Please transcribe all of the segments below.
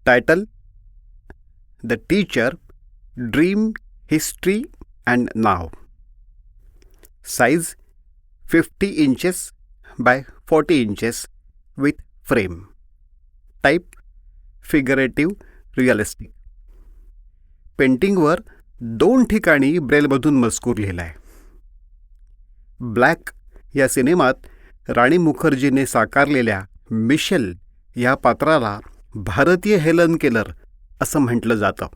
Title the teacher, dream, history and नाव. Size 50 inches by 40 inches with frame. Type figurative realistic. पेंटिंगवर 2 ठिकाणी ब्रेलमधून मजकूर लिहिला आहे. ब्लॅक या सिनेमात राणी मुखर्जीने साकारलेल्या मिशेल या पात्राला भारतीय हेलन केलर असं म्हटलं जातं.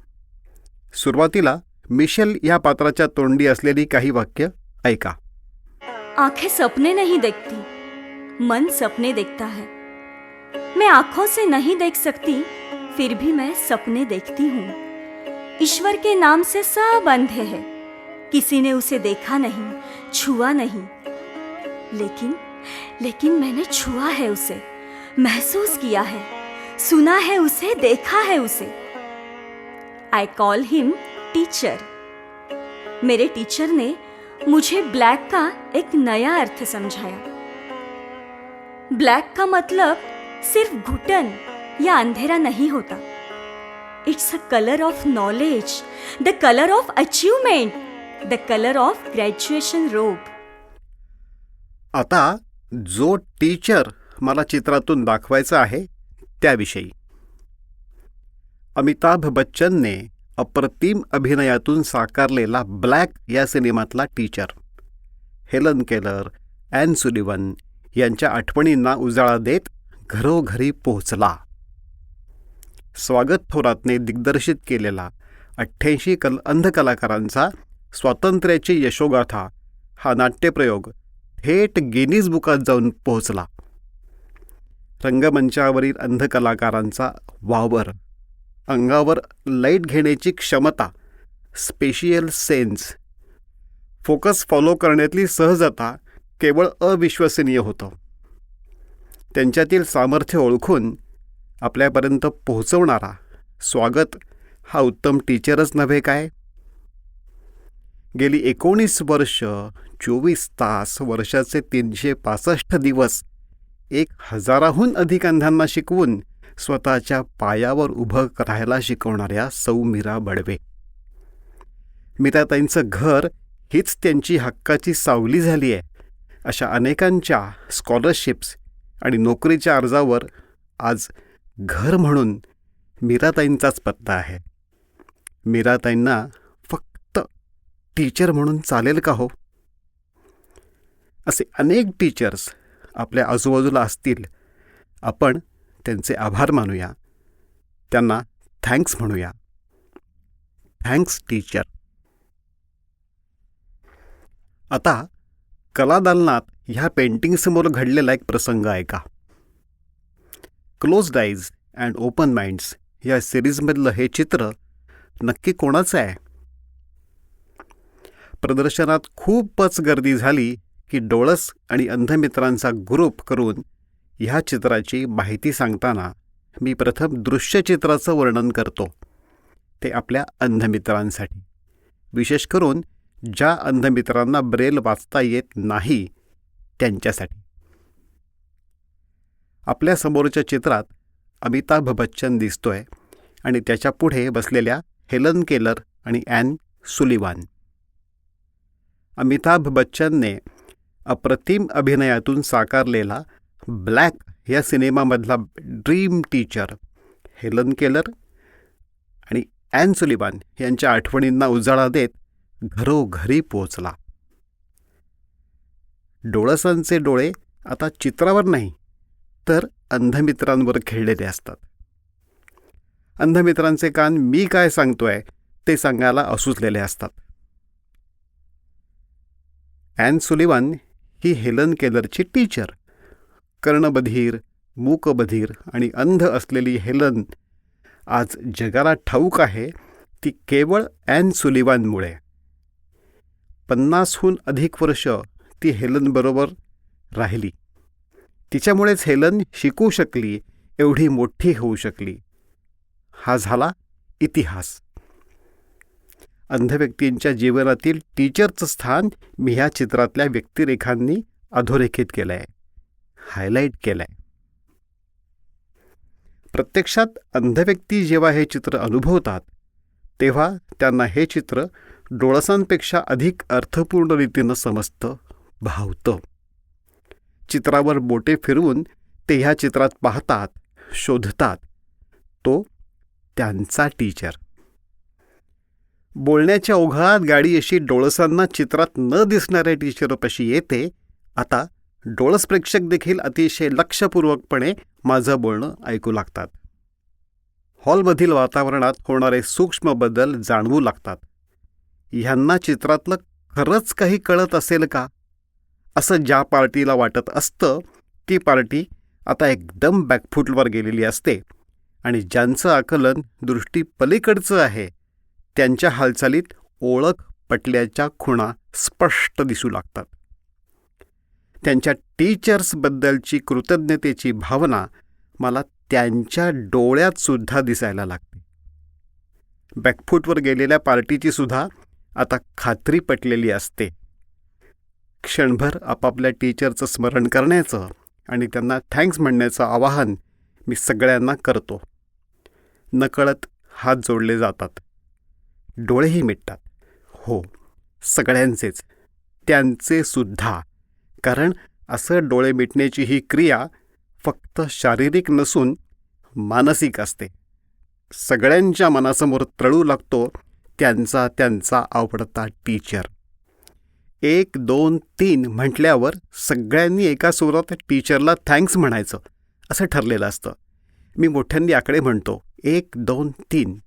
सुरुवातीला मिशेल या पात्राच्या तोंडी असलेली काही वाक्य ऐका. आंखें सपने नहीं देखती, मन सपने देखता है. मैं आंखों से नहीं देख सकती, फिर भी मैं सपने देखती हूँ. ईश्वर के नाम से सब अंधे हैं. किसी ने उसे देखा नहीं, छुआ नहीं, लेकिन मैंने छुआ है उसे, महसूस किया है, सुना है उसे, देखा है उसे. I call him teacher. मेरे टीचर ने मुझे ब्लैक का एक नया अर्थ समझाया. ब्लैक का मतलब सिर्फ घुटन या अंधेरा नहीं होता. It's a colour of knowledge, the colour of achievement, the colour of graduation रोब. आता जो टीचर मला चित्रातून दाखवायचा आहे त्याविषयी. अमिताभ बच्चनने अप्रतिम अभिनयातून साकारलेला ब्लॅक या सिनेमातला teacher Helen Keller, and Sullivan यांच्या आठवणींना उजाळा देत घरोघरी पोहोचला. स्वागत थोरातने दिग्दर्शित केलेला 88 अंध कलाकारांचा स्वातंत्र्याची यशोगाथा हा नाट्यप्रयोग थेट गिनीज बुकात जाऊन पोहोचला. रंगमंचावरील अंध कलाकारांचा वावर, अंगावर लाईट घेण्याची क्षमता, स्पेशियल सेन्स, फोकस फॉलो करण्यातली सहजता केवळ अविश्वसनीय होतं. त्यांच्यातील सामर्थ्य ओळखून आपल्यापर्यंत पोहोचवणारा स्वागत हा उत्तम टीचरच नव्हे काय. गेली 19 वर्ष, 24 तास, वर्षाचे 365 दिवस 1000हून अधिक अंधांना शिकवून स्वतःच्या पायावर उभं राहायला शिकवणाऱ्या सौ मीरा बडवे. मीराताईंचं घर हीच त्यांची हक्काची सावली झाली आहे. अशा अनेकांच्या स्कॉलरशिप्स आणि नोकरीच्या अर्जावर आज घर म्हणून मीराताईंचाच पत्ता आहे. मीराताईंना फक्त टीचर म्हणून चालेल का हो? असे अनेक टीचर्स आपल्या आजूबाजूला असतील. आपण त्यांचे आभार मानूया, त्यांना थँक्स म्हणूया. Thanks teacher. आता कलादालनात ह्या पेंटिंगसमोर घडलेला एक प्रसंग ऐका. Closed eyes and open minds या सिरीजमधलं हे चित्र नक्की कोणाचं आहे? प्रदर्शनात खूपच गर्दी झाली की डोळस आणि अंधमित्रांचा ग्रुप करून ह्या चित्राची माहिती सांगताना मी प्रथम दृश्यचित्राचं वर्णन करतो. ते आपल्या अंधमित्रांसाठी, विशेष करून ज्या अंधमित्रांना ब्रेल वाचता येत नाही त्यांच्यासाठी. आपल्या समोरच्या चित्रात अमिताभ बच्चन दिसतोय आणि त्याच्या पुढे बसलेल्या हेलन केलर आणि ॲन सुलिव्हन. अमिताभ बच्चनने अप्रतिम अभिनयातून साकारलेला ब्लॅक या सिनेमामधला ड्रीम टीचर हेलन केलर आणि ॲन सुलिव्हन यांच्या आठवणींना उजाळा देत घरोघरी पोचला. डोळसांचे डोळे आता चित्रावर नाही तर अंधमित्रांवर खेळलेले असतात. अंधमित्रांचे कान मी काय सांगतोय ते सांगायला असूचलेले असतात. ॲन सुलिव्हन ही हेलन केलरची टीचर. कर्णबधीर, मूकबधीर आणि अंध असलेली हेलन आज जगाला ठाऊक आहे ती केवळ ॲन सुलिव्हनमुळे. 50हून अधिक वर्ष ती हेलनबरोबर राहिली. तिच्यामुळेच हेलन शिकू शकली, एवढी मोठी होऊ शकली. हा झाला इतिहास. अंध व्यक्तींच्या जीवनातील टीचरचं स्थान मी ह्या चित्रातल्या प्रत्यक्षात अंध व्यक्ती जेव्हा हे चित्र अनुभवतात तेव्हा त्यांना हे चित्र डोळसांपेक्षा अधिक अर्थपूर्ण रीतीनं समजतं, भावतं. चित्रावर बोटे फिरवून ते ह्या चित्रात पाहतात, शोधतात. तो त्यांचा टीचर. बोलण्याच्या ओघात गाडी अशी डोळसांना चित्रात न दिसणाऱ्या टीचरपाशी येते. आता डोळस प्रेक्षक देखील अतिशय लक्षपूर्वकपणे माझं बोलणं ऐकू लागतात. हॉलमधील वातावरणात होणारे सूक्ष्म बदल जाणवू लागतात. ह्यांना चित्रातलं खरंच काही कळत असेल का, असं ज्या पार्टीला वाटत असतं ती पार्टी आता एकदम बॅकफूटवर गेलेली असते आणि ज्यांचं आकलन दृष्टी पलीकडचं आहे त्यांच्या हालचालीत ओळख पटल्याच्या खुणा स्पष्ट दिसू लागतात. त्यांच्या टीचर्सबद्दलची कृतज्ञतेची भावना मला त्यांच्या डोळ्यात सुद्धा दिसायला लागते. बॅकफूटवर गेलेल्या पार्टीची सुद्धा आता खात्री पटलेली असते. क्षणभर आपापल्या टीचरचं स्मरण करण्याचं आणि त्यांना थँक्स म्हणण्याचं आवाहन मी सगळ्यांना करतो. नकळत हात जोडले जातात, डोळेही मिटतात. हो, सगळ्यांचेच, त्यांचे सुद्धा. कारण असं डोळे मिटण्याची ही क्रिया फक्त शारीरिक नसून मानसिक असते. सगळ्यांच्या मनासमोर तळू लागतो त्यांचा त्यांचा आवडता टीचर. 1, 2, 3 म्हटल्यावर सगळ्यांनी एका सुरात टीचरला थँक्स म्हणायचं असं ठरलेलं असतं. मी मोठ्यांनी आकडे म्हणतो, 1, 2, 3.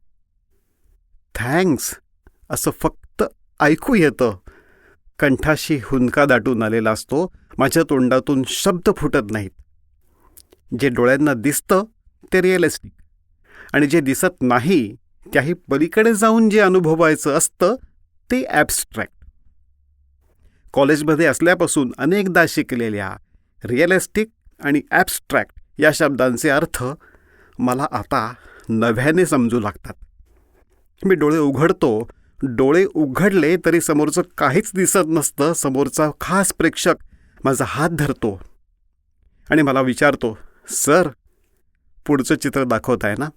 थँक्स असं फक्त ऐकू येतं. कंठाशी हुंदका दाटून आलेला असतो. माझ्या तोंडातून शब्द फुटत नाहीत. जे डोळ्यांना दिसतं ते रिअलिस्टिक आणि जे दिसत नाही त्याही पलीकडे जाऊन जे अनुभवायचं असतं ते ॲब्स्ट्रॅक्ट. कॉलेजमध्ये असल्यापासून अनेकदा शिकलेल्या रिअलिस्टिक आणि ॲब्स्ट्रॅक्ट या शब्दांचे अर्थ मला आता नव्याने समजू लागतात. मी डोळे उघडतो. डोळे उघडले तरी समोरचं काहीच दिसत नसतं. समोरचा खास प्रेक्षक माझा हात धरतो आणि मला विचारतो, सर पुढचं चित्र दाखवताय ना?